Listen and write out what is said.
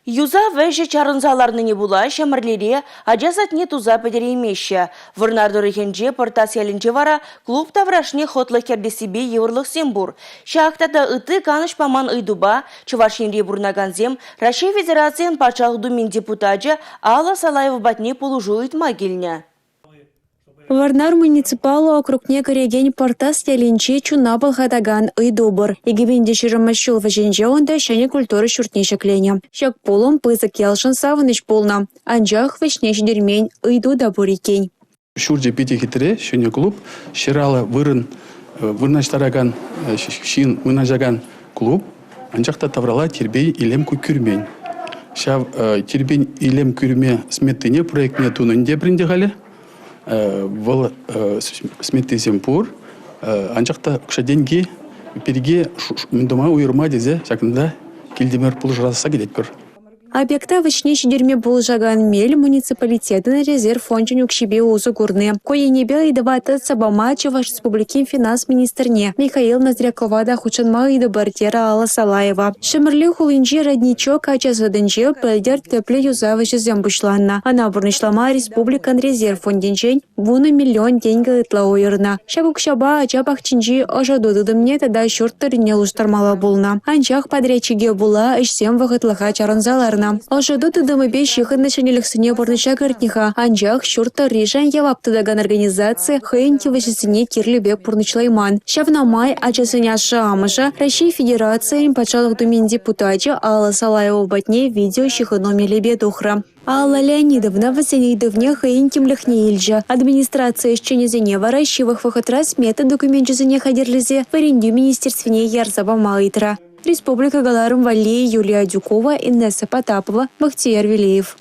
Юза вәжі чарынзаларныне була, шамырлере аджазатне туза пәдереймеші. Вырнардыры хенже пыртас ялінже вара клуб таврашне хотлы кердесібе еврлық сембур. Шақтада ыты каныш паман ыйдуба, чувашинре бурнаганзем, Россия Федерациян пачалдумин депутаджа Алла Салаева батне полужу ыйтма келіне. Варнар муниципалы округне кореген портас ялинче чунабыл хатаган ыйдубыр. Егебенде шыжымашыл вәженже онда шәне культуры шүртнешеклене. Шак полым пызык ялшын савыныш полна. Анжақ вәшнеш дермен ыйду да бурикень. Шурде пите хитре, шөне клуб, шыралы вырнаштараган, шин вынажаган клуб, анжақта таврала тербей илем күрмен. Шав тербей илем күрме сметыне проектне тунынде брендегалі. Вол сметизем пур, анжақта кшаденги переге мендома уйырма дезе, шакында келдемер пул жыраса келетпір. Объекта вычне шидерме булжаган мель муниципалитетын резерв фончын үкшебе узы курны. Коенебе идываты Сабама Чуваш Республикин финанс министрне Михаил Ноздряковада хучанма идыбартера Алла Салаева. Шымырлы хулинжи родничок ачазвадынжи пөлдер төпле юзавышы зембушланна. Ана бурнышлама республикан резерв фонденжен вуны миллион деньги ытла ойырна. Шабукшаба ачапах чинжи ожадудыдымне тада шурттырыне луштармала булна. Анчах подрядчиге була ишсем вағытлыға чарынзаларна. Ожаду тыдымы беш ехынны шанеліксіне борныча кыртниха. Анжақ шурта режан яваптыдаган организация хэнти вышесіне кирлебек порнычлайман. Шавнамай ачасыня шамыша Россия Федерациян пачалық думен депутатча Алла Салаева батне видео шихыномеле бедухра. Алла Леонидовна васенейдовне хэнтим лихне ильжа. Администрация исченезене варащивых выходрас метод документчезене хадерлизе в аренду министерственне ярзаба маитра. Республика Галарым Валлии Юлия Дюкова, Инесса Потапова, Бахтияр Велиев.